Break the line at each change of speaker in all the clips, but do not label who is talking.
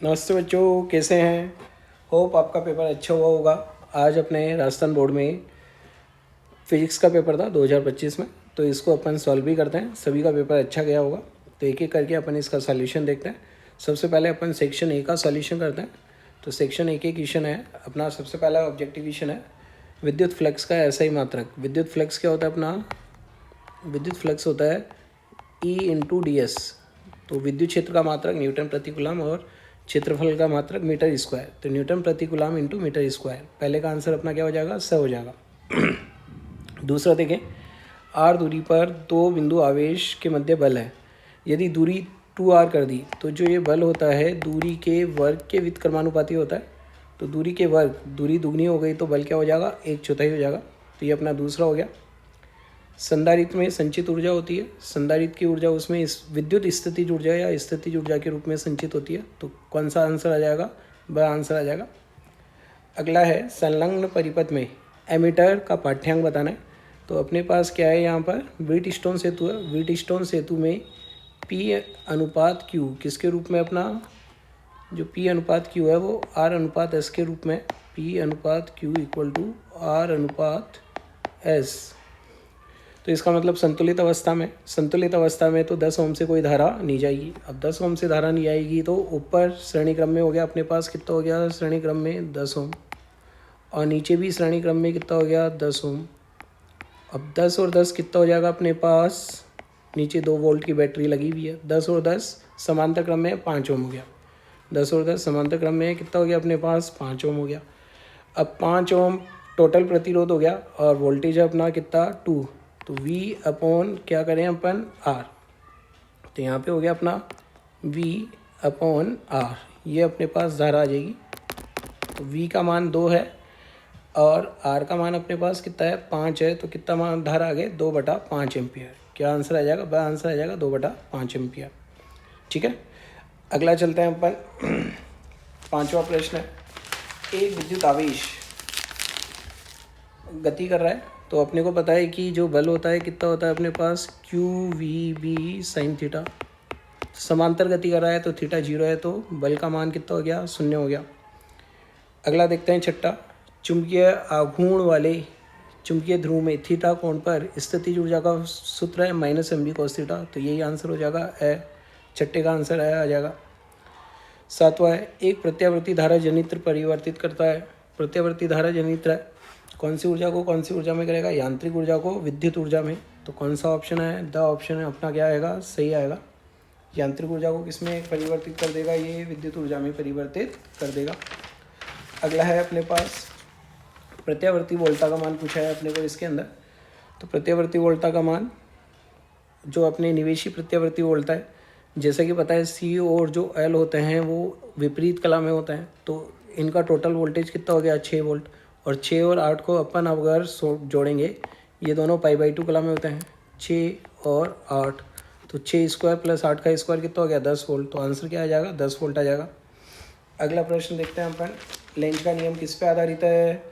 नमस्ते बच्चों, कैसे हैं? होप आपका पेपर अच्छा हुआ होगा। आज अपने राजस्थान बोर्ड में फिजिक्स का पेपर था 2025 में, तो इसको अपन सॉल्व भी करते हैं। सभी का पेपर अच्छा गया होगा, तो एक एक करके अपन इसका सॉल्यूशन देखते हैं। सबसे पहले अपन सेक्शन ए का सॉल्यूशन करते हैं। तो सेक्शन ए के क्वेश्चन है अपना। सबसे पहला ऑब्जेक्टिव क्वेश्चन है विद्युत फ्लक्स का ऐसा ही मात्रक। विद्युत फ्लक्स क्या होता है अपना? विद्युत फ्लक्स होता है E/ds। तो विद्युत क्षेत्र का मात्रक न्यूटन प्रति कूलम और क्षेत्रफल का मात्रक मीटर स्क्वायर। तो न्यूटन प्रति कूलम इंटू मीटर स्क्वायर। पहले का आंसर अपना क्या हो जाएगा? स हो जाएगा। दूसरा देखें, आर दूरी पर दो बिंदु आवेश के मध्य बल है। यदि दूरी 2r कर दी तो जो ये बल होता है दूरी के वर्ग के व्युत्क्रमानुपाती होता है। तो दूरी के वर्ग, दूरी दुगनी हो गई तो बल क्या हो जाएगा? 1/4 हो जाएगा। तो ये अपना दूसरा हो गया। संधारित्र में संचित ऊर्जा होती है। संधारित्र की ऊर्जा उसमें इस विद्युत स्थितिज ऊर्जा या स्थितिज ऊर्जा के रूप में संचित होती है। तो कौन सा आंसर आ जाएगा? ब आंसर आ जाएगा। अगला है संलग्न परिपथ में एमीटर का पाठ्यांक बताना है। तो अपने पास क्या है यहाँ पर? व्हीटस्टोन सेतु है। व्हीटस्टोन सेतु में P/Q किसके रूप में? अपना जो P/Q है वो R/S के रूप में। P/Q equal to R/S। तो इसका मतलब संतुलित अवस्था में तो 10 ओम से कोई धारा नहीं जाएगी। अब 10 ओम से धारा नहीं आएगी तो ऊपर श्रेणी क्रम में हो गया अपने पास कितना हो गया? श्रेणी क्रम में 10 ओम, और नीचे भी श्रेणी क्रम में कितना हो गया? 10 ओम। अब 10 और 10 कितना हो जाएगा अपने पास? नीचे 2 वोल्ट की बैटरी लगी हुई है। 10 और 10 समांतर क्रम में 5 ओम हो गया। 10 और 10 समांतर क्रम में कितना हो गया अपने पास? 5 ओम हो गया। अब 5 ओम टोटल प्रतिरोध हो गया, और वोल्टेज है अपना कितना? 2। तो V अपॉन क्या करें अपन? R। तो यहाँ पे हो गया अपना V अपॉन R। ये अपने पास धारा आ जाएगी। तो V का मान 2 है और R का मान अपने पास कितना है? 5 है। तो कितना मान धारा आ गए? 2/5 एम्पियर। क्या आंसर आ जाएगा? ब आंसर आ जाएगा 2/5 एम्पियर। ठीक है, अगला चलते हैं अपन। पांचवा प्रश्न है, एक विद्युत आवेश गति कर रहा है। तो अपने को पता है कि जो बल होता है कितना होता है अपने पास? QVB sin theta. समांतर गति कर रहा है तो थीटा 0 है, तो बल का मान कितना हो गया? 0 हो गया। अगला देखते हैं छठा, चुंबकीय आघूर्ण वाले चुंबकीय ध्रुव में थीटा कोण पर स्थितिज ऊर्जा का सूत्र है -mv cos थीटा। तो यही आंसर हो जाएगा ए। छठे का आंसर आ जाएगा। सातवां है, एक प्रत्यावर्ती धारा जनित्र परिवर्तित करता है। प्रत्यावर्ती धारा जनित्र है, कौन सी ऊर्जा को कौन सी ऊर्जा में करेगा? यांत्रिक ऊर्जा को विद्युत ऊर्जा में। तो कौन सा ऑप्शन है? द ऑप्शन है अपना क्या आएगा? सही आएगा। यांत्रिक ऊर्जा को किसमें परिवर्तित कर देगा? ये विद्युत ऊर्जा में परिवर्तित कर देगा। अगला है अपने पास प्रत्यावर्ती वोल्टा का मान पूछा है अपने को इसके अंदर। तो प्रत्यावर्ती वोल्टा का मान जो अपने निवेशी प्रत्यावर्ती वोल्टा है, जैसा कि पता है C और जो L होते हैं वो विपरीत कला में होते हैं। तो इनका टोटल वोल्टेज कितना हो गया? 6 वोल्ट। और 6 और 8 को अपन अगर जोड़ेंगे, ये दोनों π/2 कला में होते हैं, 6 और 8। तो 6 स्क्वायर प्लस 8 का स्क्वायर कितना हो गया? 10 वोल्ट। तो आंसर क्या आ जाएगा? 10 वोल्ट आ जाएगा। अगला प्रश्न देखते हैं अपन, लेंज का नियम किस पे आधारित है?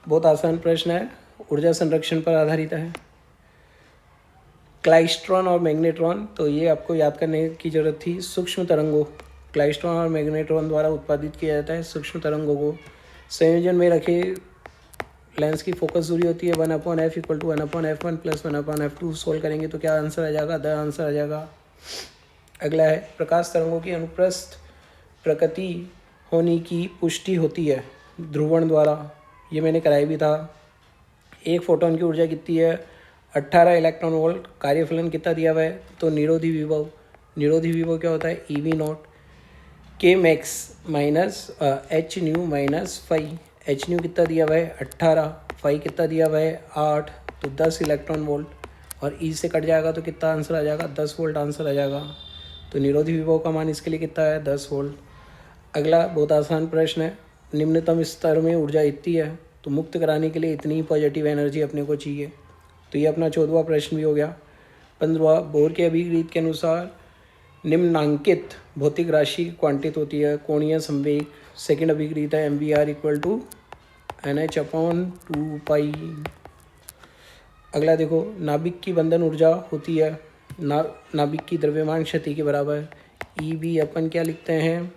बहुत आसान प्रश्न है, ऊर्जा संरक्षण पर आधारित है। क्लाइस्ट्रॉन और मैग्नेट्रॉन, तो ये आपको याद करने की जरूरत थी। सूक्ष्म तरंगों, क्लाइस्ट्रॉन और मैग्नेट्रॉन द्वारा उत्पादित किया जाता है। सूक्ष्म तरंगों को संयोजन में रखे लेंस की फोकस दूरी होती है 1/f equal to 1/f1 plus 1/f2। Solve करेंगे तो क्या आंसर आ जाएगा? द आंसर आ जाएगा। अगला है, प्रकाश तरंगों की अनुप्रस्थ प्रकृति होने की पुष्टि होती है ध्रुवण द्वारा। ये मैंने कराई भी था। एक फोटोन की ऊर्जा कितनी है? 18 इलेक्ट्रॉन वोल्ट। कार्यफलन कितना दिया हुआ है? तो निरोधी विभव, निरोधी विभव क्या होता है? EV0। के max minus H new minus five. H new कितना दिया हुआ है? 18। फाइव कितना दिया हुआ है? 8। तो 10 इलेक्ट्रॉन वोल्ट, और ई से कट जाएगा तो कितना आंसर आ जाएगा? 10 वोल्ट आंसर आ जाएगा। तो निरोधी विभव का मान इसके लिए कितना है? 10 वोल्ट। अगला बहुत आसान प्रश्न है, निम्नतम स्तर में ऊर्जा इतनी है तो मुक्त कराने के लिए इतनी पॉजिटिव एनर्जी अपने को चाहिए। तो ये अपना 14वां प्रश्न भी हो गया। 15वां, बोर के अभिगृहित के अनुसार निम्नांकित भौतिक राशि क्वांटित होती है कोणीय संवेग। सेकंड अभिगृहित है MVR इक्वल टू NH/2π। अगला देखो, नाभिक की बंधन ऊर्जा होती है नाभिक की द्रव्यमान क्षति के बराबर। EB अपन क्या लिखते हैं?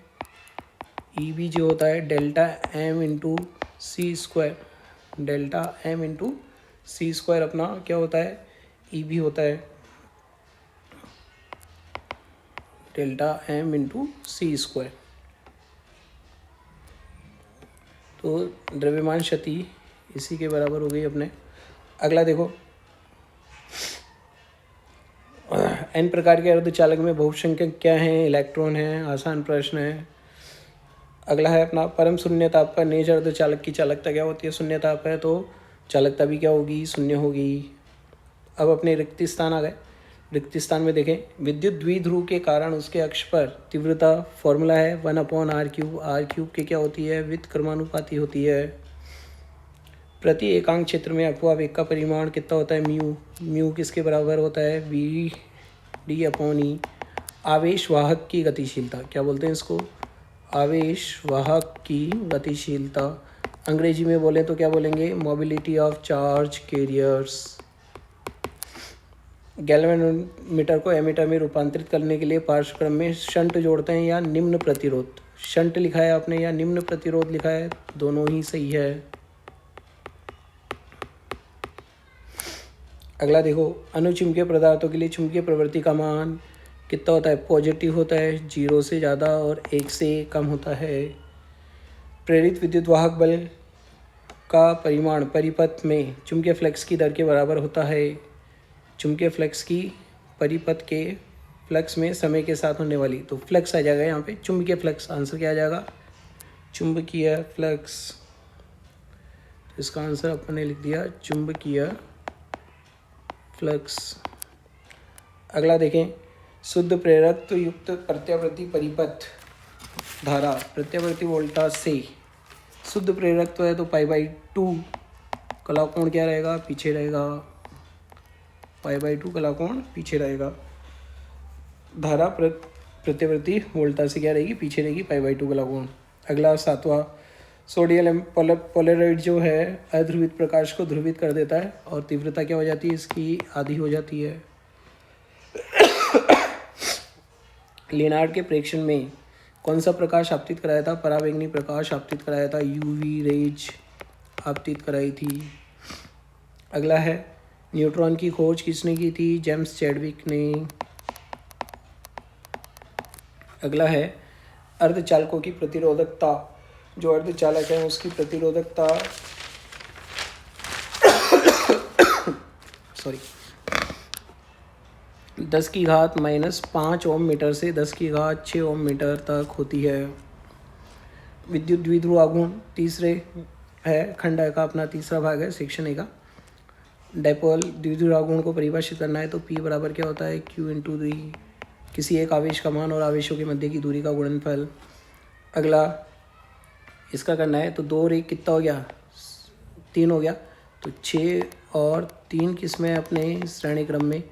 ई बी जो होता है डेल्टा एम इंटू सी स्क्वायर, डेल्टा एम इंटू सी स्क्वायर अपना क्या होता है, ई बी होता है डेल्टा एम इंटू सी स्क्वायर। तो द्रव्यमान क्षति इसी के बराबर हो गई अपने। अगला देखो, एन प्रकार के अर्धचालक में बहुसंख्यक क्या हैं, इलेक्ट्रॉन हैं, आसान प्रश्न है। अगला है अपना परम शून्य ताप पर निज अर्धचालक की चालकता क्या होती है, शून्य ताप है तो चालकता भी क्या होगी, शून्य होगी। अब अपने रिक्त स्थान आ गए। रिक्त स्थान में देखें, विद्युत द्विध्रुव के कारण उसके अक्ष पर तीव्रता फॉर्मूला है 1/r³। r³ की क्या होती है, व्युत्क्रमानुपाती होती है। प्रति एकांक क्षेत्र में अफवा वेग का परिमाण कितना होता है, म्यू। म्यू किसके बराबर होता है, v/d/e। आवेश वाहक की गतिशीलता क्या बोलते हैं इसको, आवेश वाहक की गतिशीलता। अंग्रेजी में बोलें तो क्या बोलेंगे, mobility of charge carriers. Galvanometer को एमीटर में रूपांतरित करने के लिए पार्श्वक्रम में शंट जोड़ते हैं या निम्न प्रतिरोध। शंट लिखा है आपने या निम्न प्रतिरोध लिखा है, दोनों ही सही है। अगला देखो, अनुचुंबकीय पदार्थों के लिए चुंबकीय प्रवृत्ति का मान कितना होता है, पॉजिटिव होता है, 0 से ज़्यादा और 1 से कम होता है। प्रेरित विद्युत वाहक बल का परिमाण परिपथ में चुंबकीय फ्लक्स की दर के बराबर होता है। चुंबकीय फ्लक्स की परिपथ के फ्लक्स में समय के साथ होने वाली, तो फ्लक्स आ जाएगा यहाँ पे, चुंबकीय फ्लक्स। आंसर क्या आ जाएगा, चुंबकीय फ्लक्स। तो इसका आंसर अपन ने लिख दिया चुंबकीय फ्लक्स। अगला देखें, शुद्ध प्रेरकत्व युक्त प्रत्यावर्ती परिपथ धारा प्रत्यावर्ती वोल्टाज से शुद्ध प्रेरकत्व है तो π/2 कलाकोण क्या रहेगा, पीछे रहेगा। π/2 कलाकोण पीछे रहेगा। धारा प्रत्यावर्ती वोल्टाज से क्या रहेगी, पीछे रहेगी, π/2 कलाकोण। अगला 7वां, सोडियम पोलराइड जो है अध्रुवित प्रकाश को ध्रुवित कर देता है और तीव्रता क्या हो जाती है, इसकी आधी हो जाती है। लियोनार्ड के प्रेक्षण में कौन सा प्रकाश आपतित कराया था, पराबैंगनी प्रकाश आपतित कराया था, यूवी रेज आपतित कराई थी। अगला है, न्यूट्रॉन की खोज किसने की थी, जेम्स चैडविक ने। अगला है, अर्धचालकों की प्रतिरोधकता, जो अर्धचालक है उसकी प्रतिरोधकता सॉरी 10⁻⁻5 ओम मीटर से 10⁻6 ओम मीटर तक होती है। विद्युत द्विध्रुव आघूर्ण तीसरे है, खंड का अपना तीसरा भाग है, सेक्शन ए का। डायपोल द्विध्रुव आघूर्ण को परिभाषित करना है तो P बराबर क्या होता है, Q/d, किसी एक आवेश का मान और आवेशों के मध्य की दूरी का गुणनफल। अगला इसका करना है तो 2 और 1 कितना हो गया, 3 हो गया, तो 6 और 3 किस में अपने श्रेणी क्रम में,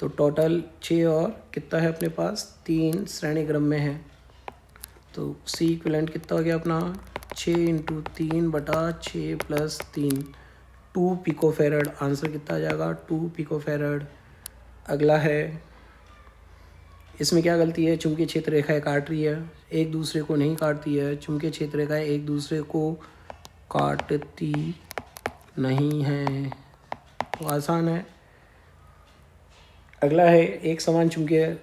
तो टोटल 6 और कितना है अपने पास, 3 श्रेणी क्रम में है। तो C इक्विवेलेंट कितना हो गया अपना, 6 × 3/6 + 3, 2 पिकोफेरड। आंसर कितना आ जाएगा, 2 पिकोफेरड। अगला है, इसमें क्या गलती है, चुंबकीय क्षेत्र रेखाएं काट रही है, एक दूसरे को नहीं काटती है। चुंबकीय क्षेत्र रेखाएं एक दूसरे को काटती नहीं हैं, तो आसान है। अगला है, एक समान चुंबकीय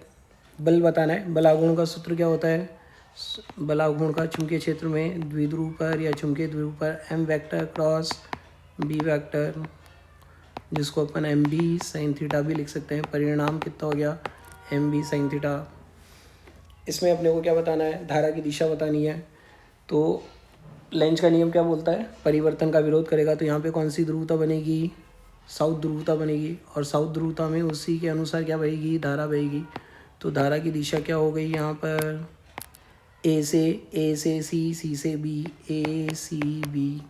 बल बताना है। बल आघूर्ण का सूत्र क्या होता है, बल आघूर्ण का चुंबकीय क्षेत्र में द्विध्रुव पर या चुंबकीय ध्रुव पर m vector cross b vector, जिसको अपन mb sin थीटा भी लिख सकते हैं। परिणाम कितना हो गया, mb sin थीटा। इसमें अपने को क्या बताना है, धारा की दिशा बतानी है। तो लेंज का नियम क्या बोलता है, परिवर्तन का विरोध करेगा, तो यहाँ पे कौन सी ध्रुवता बनेगी, साउथ ध्रुवता बनेगी, और साउथ ध्रुवता में उसी के अनुसार क्या बहेगी, धारा बहेगी। तो धारा की दिशा क्या हो गई यहाँ पर, ए से सी, सी से बी, ए सी बी।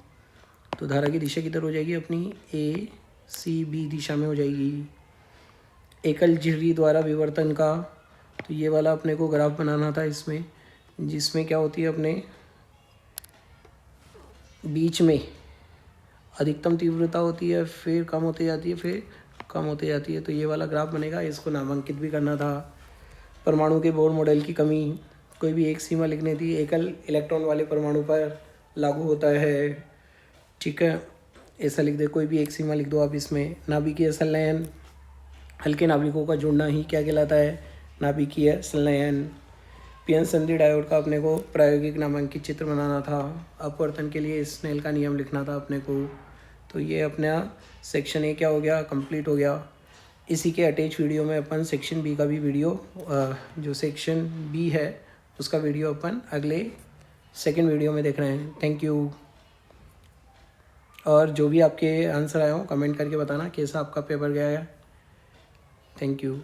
तो धारा की दिशा किधर हो जाएगी अपनी, ए सी बी दिशा में हो जाएगी। एकल झिर्री द्वारा विवर्तन का, तो ये वाला अपने को ग्राफ बनाना था इसमें, जिसमें क्या होती है अपने बीच में अधिकतम तीव्रता होती है, फिर कम होती जाती है, फिर कम होती जाती है। तो ये वाला ग्राफ बनेगा, इसको नामांकित भी करना था। परमाणु के बोर मॉडल की कमी कोई भी एक सीमा लिखनी थी, एकल इलेक्ट्रॉन वाले परमाणु पर लागू होता है, ठीक है, ऐसा लिख दे। कोई भी एक सीमा लिख दो आप इसमें। नाभिकीय संलयन, हल्के नाभिकों का जुड़ना ही क्या कहलाता है? नाभिकीय संलयन। पीएन संधि डायोड का अपने को प्रायोगिक नामांकित चित्र बनाना था। अपवर्तन के लिए स्नेल का नियम लिखना था अपने को। तो ये अपना सेक्शन ए क्या हो गया? कंप्लीट हो गया। इसी के अटैच वीडियो में अपन सेक्शन बी का भी वीडियो, जो सेक्शन बी है उसका वीडियो अपन अगले सेकंड वीडियो में देख रहे हैं। Thank you. और जो भी आपके आंसर आए हो कमेंट करके बताना कैसा आपका पेपर गया है। Thank you.